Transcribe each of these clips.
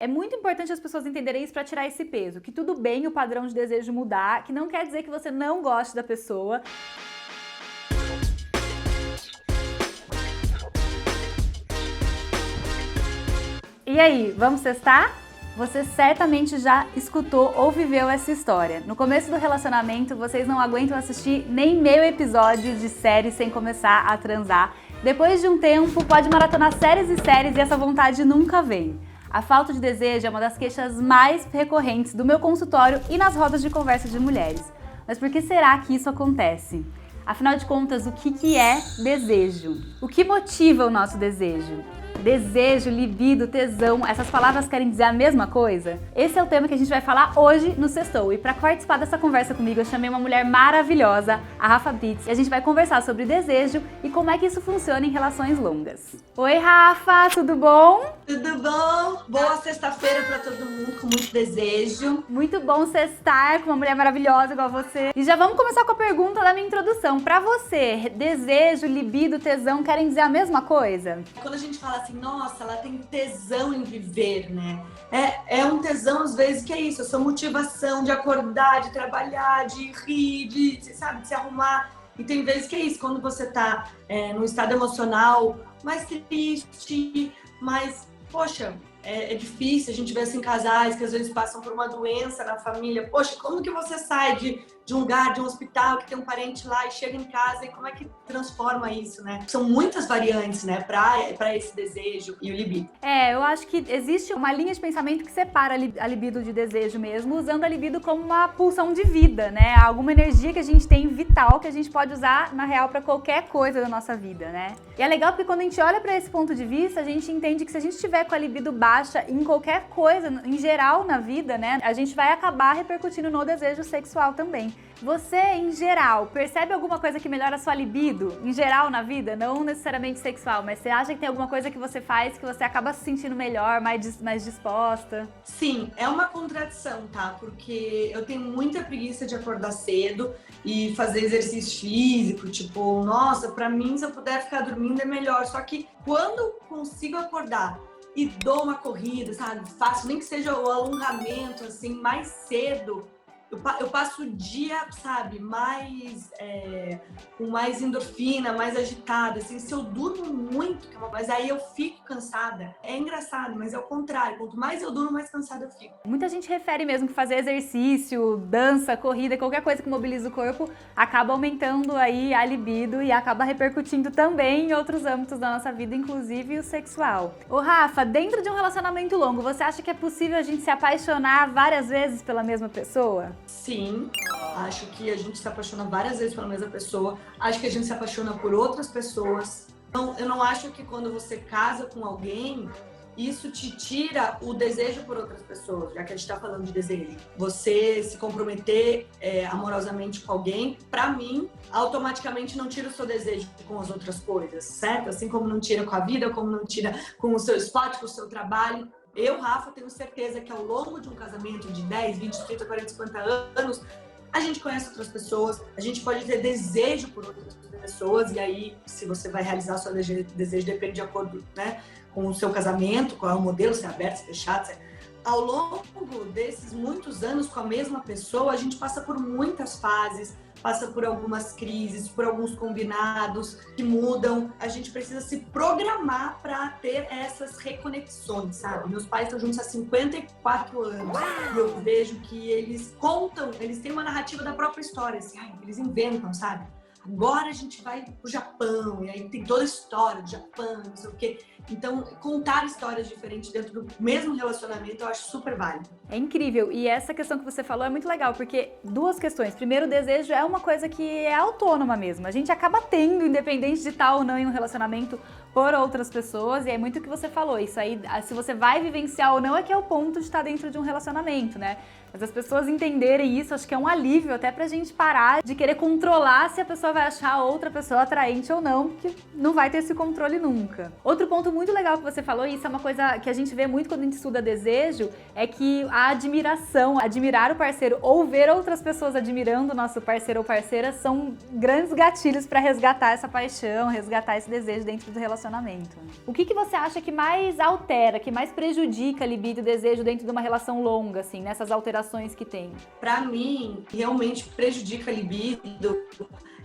É muito importante as pessoas entenderem isso para tirar esse peso, que tudo bem o padrão de desejo mudar, que não quer dizer que você não goste da pessoa. E aí, vamos testar? Você certamente já escutou ou viveu essa história. No começo do relacionamento, vocês não aguentam assistir nem meio episódio de série sem começar a transar. Depois de um tempo, pode maratonar séries e séries e essa vontade nunca vem. A falta de desejo é uma das queixas mais recorrentes do meu consultório e nas rodas de conversa de mulheres. Mas por que será que isso acontece? Afinal de contas, o que é desejo? O que motiva o nosso desejo? Desejo, libido, tesão, essas palavras querem dizer a mesma coisa? Esse é o tema que a gente vai falar hoje no Sextou. E para participar dessa conversa comigo, eu chamei uma mulher maravilhosa, a Rafa Bitts, e a gente vai conversar sobre desejo e como é que isso funciona em relações longas. Oi, Rafa, tudo bom? Tudo bom? Boa sexta-feira para todo mundo, com muito desejo. Muito bom sextar com uma mulher maravilhosa igual você. E já vamos começar com a pergunta da minha introdução. Para você, desejo, libido, tesão querem dizer a mesma coisa? Quando a gente fala assim, nossa, ela tem tesão em viver, né? É um tesão, às vezes, que é isso, essa motivação de acordar, de trabalhar, de rir, de se arrumar. E tem vezes que é isso, quando você tá num estado emocional mais triste, mais, poxa, é difícil, a gente vê assim casais que às vezes passam por uma doença na família. Poxa, como que você sai de um lugar, de um hospital que tem um parente lá e chega em casa e como é que transforma isso, né? São muitas variantes, né, pra esse desejo e o libido. Eu acho que existe uma linha de pensamento que separa a libido de desejo mesmo, usando a libido como uma pulsão de vida, né? Alguma energia que a gente tem vital que a gente pode usar, na real, pra qualquer coisa da nossa vida, né? E é legal porque quando a gente olha pra esse ponto de vista, a gente entende que se a gente estiver com a libido baixa em qualquer coisa, em geral na vida, né, a gente vai acabar repercutindo no desejo sexual também. Você, em geral, percebe alguma coisa que melhora a sua libido? Em geral na vida, não necessariamente sexual, mas você acha que tem alguma coisa que você faz que você acaba se sentindo melhor, mais disposta? Sim, é uma contradição, tá? Porque eu tenho muita preguiça de acordar cedo e fazer exercício físico, tipo, nossa, pra mim, se eu puder ficar dormindo é melhor. Só que quando consigo acordar e dou uma corrida, sabe? Faço nem que seja o alongamento, assim, mais cedo, eu passo o dia, sabe, com mais endorfina, mais agitada, assim, se eu durmo muito, mas aí eu fico cansada. É engraçado, mas é o contrário, quanto mais eu durmo, mais cansada eu fico. Muita gente refere mesmo que fazer exercício, dança, corrida, qualquer coisa que mobiliza o corpo, acaba aumentando aí a libido e acaba repercutindo também em outros âmbitos da nossa vida, inclusive o sexual. Ô Rafa, dentro de um relacionamento longo, você acha que é possível a gente se apaixonar várias vezes pela mesma pessoa? Sim, acho que a gente se apaixona várias vezes pela mesma pessoa, acho que a gente se apaixona por outras pessoas. Então, eu não acho que quando você casa com alguém, isso te tira o desejo por outras pessoas, já que a gente está falando de desejo. Você se comprometer amorosamente com alguém, pra mim, automaticamente não tira o seu desejo com as outras coisas, certo? Assim como não tira com a vida, como não tira com o seu esporte, com o seu trabalho. Eu, Rafa, tenho certeza que ao longo de um casamento de 10, 20, 30, 40, 50 anos, a gente conhece outras pessoas, a gente pode ter desejo por outras pessoas, e aí, se você vai realizar seu desejo, depende de acordo, né, com o seu casamento, qual é o modelo, se é aberto, se é fechado, Ao longo desses muitos anos com a mesma pessoa, a gente passa por muitas fases, passa por algumas crises, por alguns combinados que mudam. A gente precisa se programar para ter essas reconexões, sabe? Meus pais estão juntos há 54 anos e eu vejo que eles contam, eles têm uma narrativa da própria história, assim, eles inventam, sabe? Agora a gente vai pro Japão, e aí tem toda a história do Japão, não sei o quê. Então, contar histórias diferentes dentro do mesmo relacionamento eu acho super válido. É incrível. E essa questão que você falou é muito legal, porque duas questões. Primeiro, o desejo é uma coisa que é autônoma mesmo. A gente acaba tendo, independente de estar ou não em um relacionamento, por outras pessoas, e é muito o que você falou. Isso aí, se você vai vivenciar ou não, é que é o ponto de estar dentro de um relacionamento, né? Mas as pessoas entenderem isso, acho que é um alívio até pra gente parar de querer controlar se a pessoa vai achar a outra pessoa atraente ou não, porque não vai ter esse controle nunca. Outro ponto muito legal que você falou, e isso é uma coisa que a gente vê muito quando a gente estuda desejo, é que a admiração, admirar o parceiro ou ver outras pessoas admirando o nosso parceiro ou parceira são grandes gatilhos pra resgatar essa paixão, resgatar esse desejo dentro do relacionamento. relacionamento. O que você acha que mais altera, que mais prejudica a libido e o desejo dentro de uma relação longa, assim, nessas alterações que tem? Para mim, realmente prejudica a libido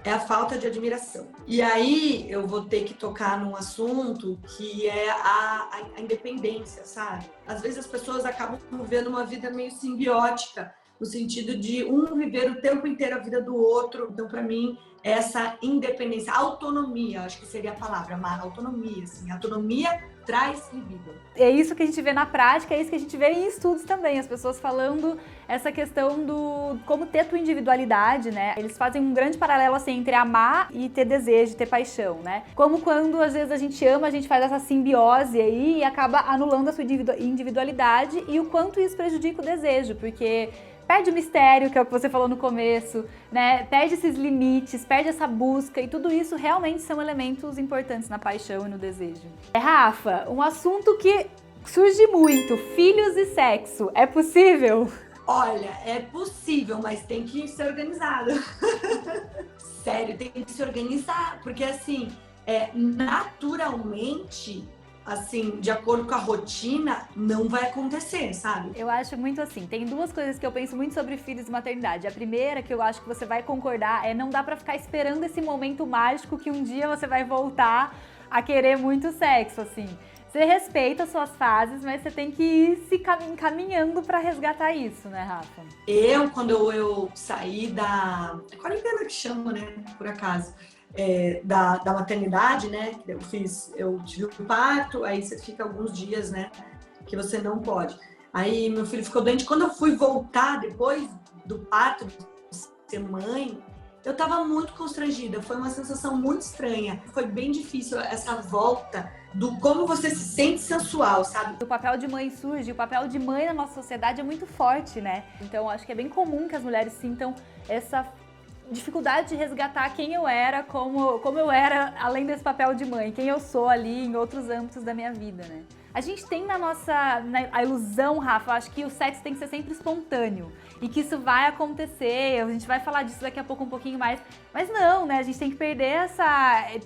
é a falta de admiração. E aí eu vou ter que tocar num assunto que é a independência, sabe? Às vezes as pessoas acabam vivendo uma vida meio simbiótica, no sentido de um viver o tempo inteiro a vida do outro. Então, para mim, essa independência, autonomia, acho que seria a palavra, uma autonomia, assim. Autonomia traz libido. É isso que a gente vê na prática, é isso que a gente vê em estudos também, as pessoas falando essa questão do como ter tua individualidade, né? Eles fazem um grande paralelo, assim, entre amar e ter desejo, ter paixão, né? Como quando, às vezes, a gente ama, a gente faz essa simbiose aí e acaba anulando a sua individualidade e o quanto isso prejudica o desejo, porque perde o mistério, que é o que você falou no começo, né? Perde esses limites, perde essa busca e tudo isso realmente são elementos importantes na paixão e no desejo. Rafa, um assunto que surge muito, filhos e sexo, é possível? Olha, é possível, mas tem que ser organizado. Sério, tem que se organizar, porque assim, naturalmente, assim, de acordo com a rotina, não vai acontecer, sabe? Eu acho muito assim, tem duas coisas que eu penso muito sobre filhos e maternidade. A primeira, que eu acho que você vai concordar, é não dá pra ficar esperando esse momento mágico que um dia você vai voltar a querer muito sexo, assim. Você respeita as suas fases, mas você tem que ir se caminhando pra resgatar isso, né, Rafa? Quando eu saí da quarentena que chama, né, por acaso, da maternidade, né, eu tive o parto, aí você fica alguns dias, né, que você não pode. Aí meu filho ficou doente. Quando eu fui voltar depois do parto, de ser mãe, eu tava muito constrangida, foi uma sensação muito estranha. Foi bem difícil essa volta do como você se sente sensual, sabe? O papel de mãe surge, o papel de mãe na nossa sociedade é muito forte, né? Então acho que é bem comum que as mulheres sintam essa dificuldade de resgatar quem eu era, como eu era além desse papel de mãe, quem eu sou ali em outros âmbitos da minha vida, né? A gente tem a ilusão, Rafa, eu acho que o sexo tem que ser sempre espontâneo e que isso vai acontecer, a gente vai falar disso daqui a pouco um pouquinho mais, mas não, né? A gente tem que perder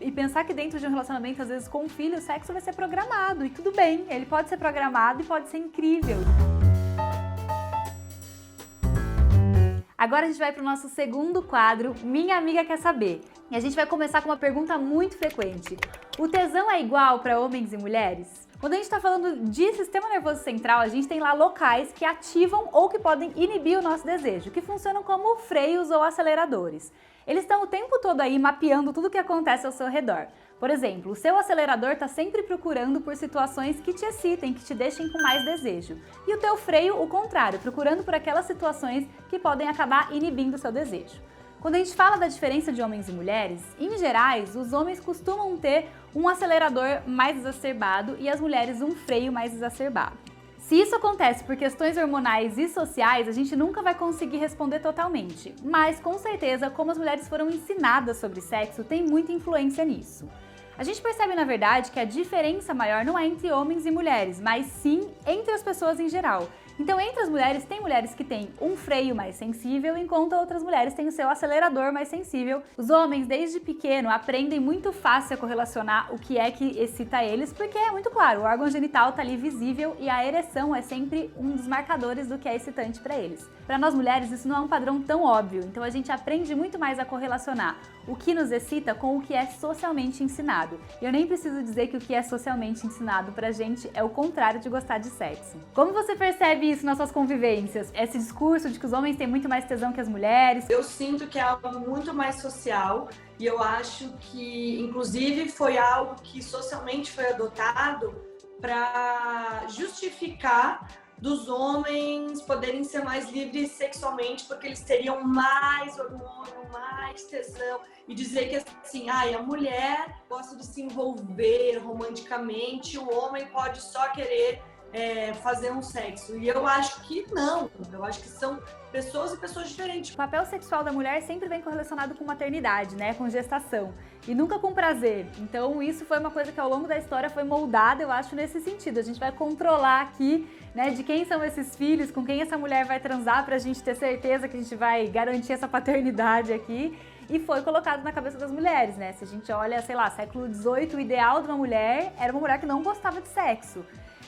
e pensar que dentro de um relacionamento, às vezes com um filho, o sexo vai ser programado e tudo bem, ele pode ser programado e pode ser incrível. Agora a gente vai para o nosso segundo quadro, Minha Amiga Quer Saber. E a gente vai começar com uma pergunta muito frequente. O tesão é igual para homens e mulheres? Quando a gente está falando de sistema nervoso central, a gente tem lá locais que ativam ou que podem inibir o nosso desejo, que funcionam como freios ou aceleradores. Eles estão o tempo todo aí mapeando tudo o que acontece ao seu redor. Por exemplo, o seu acelerador está sempre procurando por situações que te excitem, que te deixem com mais desejo. E o teu freio, o contrário, procurando por aquelas situações que podem acabar inibindo o seu desejo. Quando a gente fala da diferença de homens e mulheres, em gerais, os homens costumam ter um acelerador mais exacerbado e as mulheres um freio mais exacerbado. Se isso acontece por questões hormonais e sociais, a gente nunca vai conseguir responder totalmente, mas com certeza, como as mulheres foram ensinadas sobre sexo, tem muita influência nisso. A gente percebe, na verdade, que a diferença maior não é entre homens e mulheres, mas sim entre as pessoas em geral. Então, entre as mulheres, tem mulheres que têm um freio mais sensível, enquanto outras mulheres têm o seu acelerador mais sensível. Os homens, desde pequeno, aprendem muito fácil a correlacionar o que é que excita eles, porque é muito claro, o órgão genital tá ali visível e a ereção é sempre um dos marcadores do que é excitante para eles. Para nós mulheres, isso não é um padrão tão óbvio, então a gente aprende muito mais a correlacionar o que nos excita com o que é socialmente ensinado. E eu nem preciso dizer que o que é socialmente ensinado pra gente é o contrário de gostar de sexo. Como você percebe isso nas suas convivências? Esse discurso de que os homens têm muito mais tesão que as mulheres? Eu sinto que é algo muito mais social e eu acho que, inclusive, foi algo que socialmente foi adotado para justificar dos homens poderem ser mais livres sexualmente, porque eles teriam mais hormônio, mais tesão, e dizer que assim, a mulher gosta de se envolver romanticamente, o homem pode só querer fazer um sexo. E eu acho que não. Eu acho que são pessoas e pessoas diferentes. O papel sexual da mulher sempre vem correlacionado com maternidade, né? Com gestação. E nunca com prazer. Então isso foi uma coisa que ao longo da história foi moldada, eu acho, nesse sentido. A gente vai controlar aqui, né, de quem são esses filhos, com quem essa mulher vai transar pra gente ter certeza que a gente vai garantir essa paternidade aqui. E foi colocado na cabeça das mulheres, né? Se a gente olha, sei lá, século XVIII, o ideal de uma mulher era uma mulher que não gostava de sexo.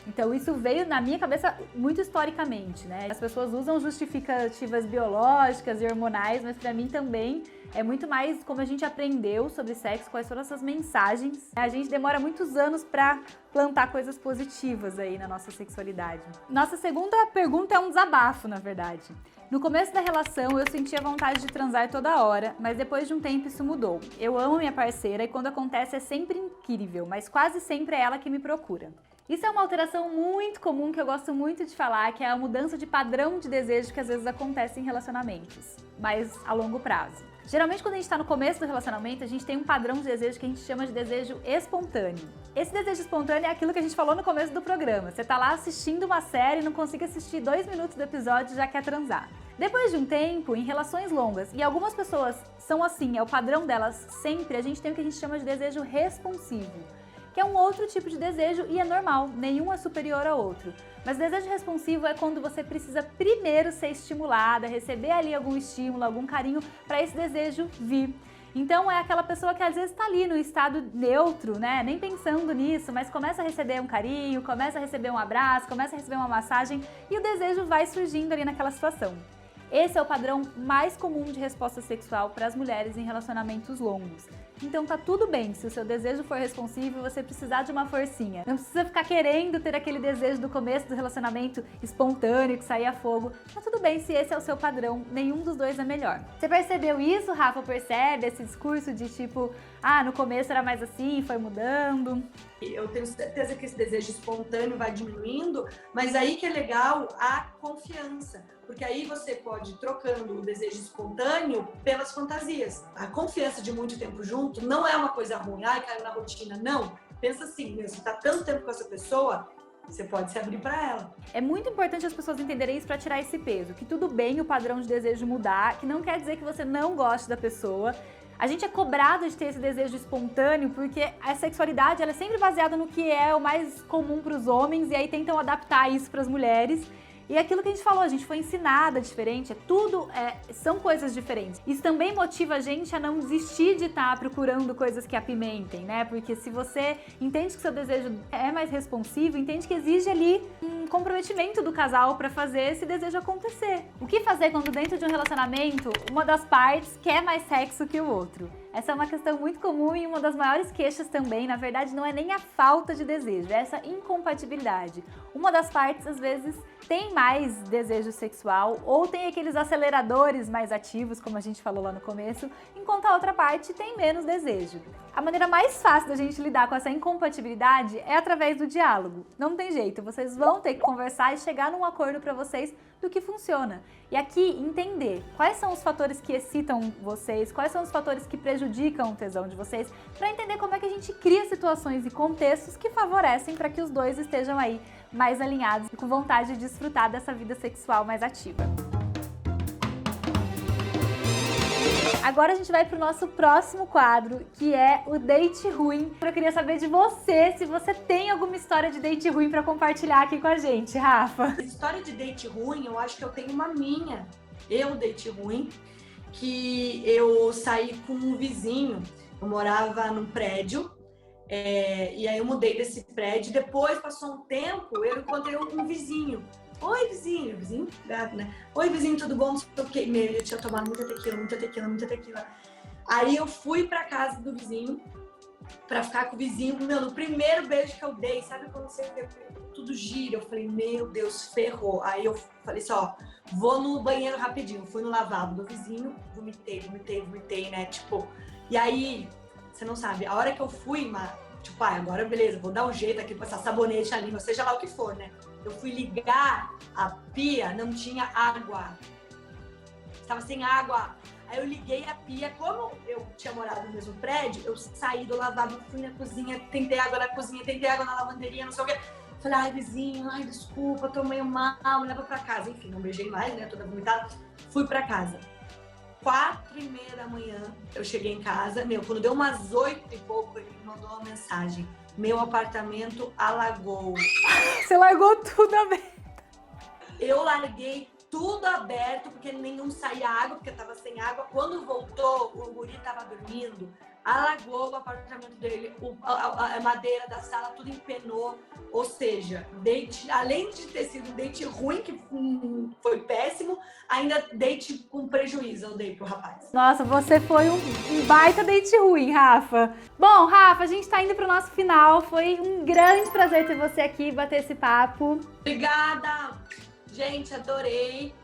Então isso veio na minha cabeça muito historicamente, né? As pessoas usam justificativas biológicas e hormonais, mas pra mim também é muito mais como a gente aprendeu sobre sexo, quais foram essas mensagens. A gente demora muitos anos pra plantar coisas positivas aí na nossa sexualidade. Nossa segunda pergunta é um desabafo, na verdade. No começo da relação, eu sentia vontade de transar toda hora, mas depois de um tempo isso mudou. Eu amo minha parceira e quando acontece é sempre incrível, mas quase sempre é ela que me procura. Isso é uma alteração muito comum que eu gosto muito de falar, que é a mudança de padrão de desejo que às vezes acontece em relacionamentos, mas a longo prazo. Geralmente quando a gente está no começo do relacionamento, a gente tem um padrão de desejo que a gente chama de desejo espontâneo. Esse desejo espontâneo é aquilo que a gente falou no começo do programa. Você tá lá assistindo uma série e não consegue assistir 2 minutos do episódio e já quer transar. Depois de um tempo, em relações longas, e algumas pessoas são assim, é o padrão delas sempre, a gente tem o que a gente chama de desejo responsivo, que é um outro tipo de desejo e é normal, nenhum é superior ao outro. Mas o desejo responsivo é quando você precisa primeiro ser estimulada, receber ali algum estímulo, algum carinho para esse desejo vir. Então é aquela pessoa que às vezes está ali no estado neutro, né, nem pensando nisso, mas começa a receber um carinho, começa a receber um abraço, começa a receber uma massagem e o desejo vai surgindo ali naquela situação. Esse é o padrão mais comum de resposta sexual para as mulheres em relacionamentos longos. Então tá tudo bem se o seu desejo for responsivo e você precisar de uma forcinha. Não precisa ficar querendo ter aquele desejo do começo do relacionamento espontâneo, que saía fogo. Tá tudo bem se esse é o seu padrão, nenhum dos dois é melhor. Você percebeu isso, Rafa? Percebe esse discurso de tipo, no começo era mais assim, foi mudando? Eu tenho certeza que esse desejo espontâneo vai diminuindo, mas aí que é legal a confiança, porque aí você pode ir trocando o desejo espontâneo pelas fantasias. A confiança de muito tempo junto não é uma coisa ruim, caiu na rotina, não. Pensa assim, você tá tanto tempo com essa pessoa, você pode se abrir para ela. É muito importante as pessoas entenderem isso para tirar esse peso, que tudo bem o padrão de desejo mudar, que não quer dizer que você não goste da pessoa. A gente é cobrado de ter esse desejo espontâneo porque a sexualidade ela é sempre baseada no que é o mais comum para os homens e aí tentam adaptar isso para as mulheres. E aquilo que a gente falou, a gente foi ensinada diferente, são coisas diferentes. Isso também motiva a gente a não desistir de estar procurando coisas que apimentem, né? Porque se você entende que seu desejo é mais responsivo, entende que exige ali um comprometimento do casal para fazer esse desejo acontecer. O que fazer quando dentro de um relacionamento, uma das partes quer mais sexo que o outro? Essa é uma questão muito comum e uma das maiores queixas também, na verdade, não é nem a falta de desejo, é essa incompatibilidade. Uma das partes, às vezes, tem mais desejo sexual ou tem aqueles aceleradores mais ativos, como a gente falou lá no começo, enquanto a outra parte tem menos desejo. A maneira mais fácil da gente lidar com essa incompatibilidade é através do diálogo. Não tem jeito, vocês vão ter que conversar e chegar num acordo para vocês do que funciona. E aqui, entender quais são os fatores que excitam vocês, quais são os fatores que prejudicam o tesão de vocês, para entender como é que a gente cria situações e contextos que favorecem para que os dois estejam aí mais alinhados e com vontade de desfrutar dessa vida sexual mais ativa. Agora a gente vai pro nosso próximo quadro, que é o date ruim. Eu queria saber de você, se você tem alguma história de date ruim pra compartilhar aqui com a gente, Rafa. História de date ruim, eu acho que eu tenho uma minha. Date ruim, que eu saí com um vizinho. Eu morava num prédio, e aí eu mudei desse prédio. Depois, passou um tempo, eu encontrei um vizinho. Oi, vizinho gato, né? Oi, vizinho, tudo bom? Eu tinha tomado muita tequila. Aí eu fui pra casa do vizinho, pra ficar com o vizinho. No primeiro beijo que eu dei, sabe quando você vê tudo gira? Eu falei, meu Deus, ferrou. Aí eu falei assim, vou no banheiro rapidinho. Fui no lavabo do vizinho, vomitei, né? Tipo, e aí, você não sabe, a hora que eu fui, agora beleza, vou dar um jeito aqui, passar sabonete na língua, seja lá o que for, né? Eu fui ligar a pia, não tinha água. Estava sem água. Aí eu liguei a pia. Como eu tinha morado no mesmo prédio, eu saí do lavabo, fui na cozinha, tentei água na cozinha, tentei água na lavanderia, não sei o quê. Falei, ai, vizinho, ai, desculpa, tô meio mal, me leva pra casa. Enfim, não beijei mais, né? Toda vomitada. Fui pra casa. 4h30 da manhã, eu cheguei em casa. Quando deu umas 8 e pouco, ele me mandou uma mensagem. Meu apartamento alagou. Você largou tudo aberto. Eu larguei tudo aberto, porque nenhum saía água, porque tava sem água. Quando voltou, o guri tava dormindo, alagou o apartamento dele, a madeira da sala, tudo empenou. Ou seja, além de ter sido um date ruim, que foi péssimo, ainda date com prejuízo eu dei pro rapaz. Nossa, você foi um baita date ruim, Rafa. Bom, Rafa, a gente tá indo pro nosso final. Foi um grande prazer ter você aqui e bater esse papo. Obrigada! Gente, adorei.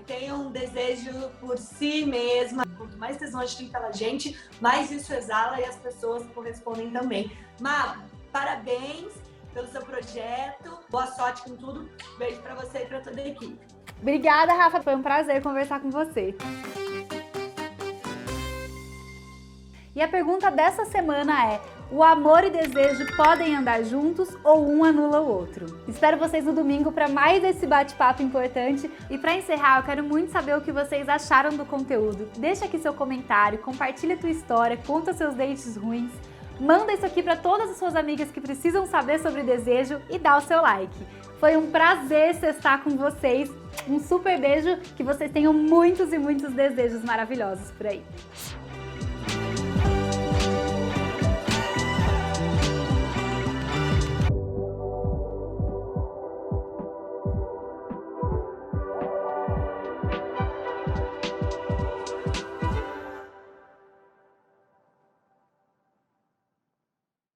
Tenham um desejo por si mesma. Quanto mais tesão a gente tem pela gente, mais isso exala e as pessoas correspondem também. Má, parabéns pelo seu projeto. Boa sorte com tudo. Beijo pra você e pra toda a equipe. Obrigada, Rafa. Foi um prazer conversar com você. E a pergunta dessa semana é: o amor e desejo podem andar juntos ou um anula o outro? Espero vocês no domingo para mais esse bate-papo importante. E para encerrar, eu quero muito saber o que vocês acharam do conteúdo. Deixa aqui seu comentário, compartilha a tua história, conta seus dates ruins. Manda isso aqui para todas as suas amigas que precisam saber sobre desejo e dá o seu like. Foi um prazer estar com vocês. Um super beijo, que vocês tenham muitos e muitos desejos maravilhosos por aí.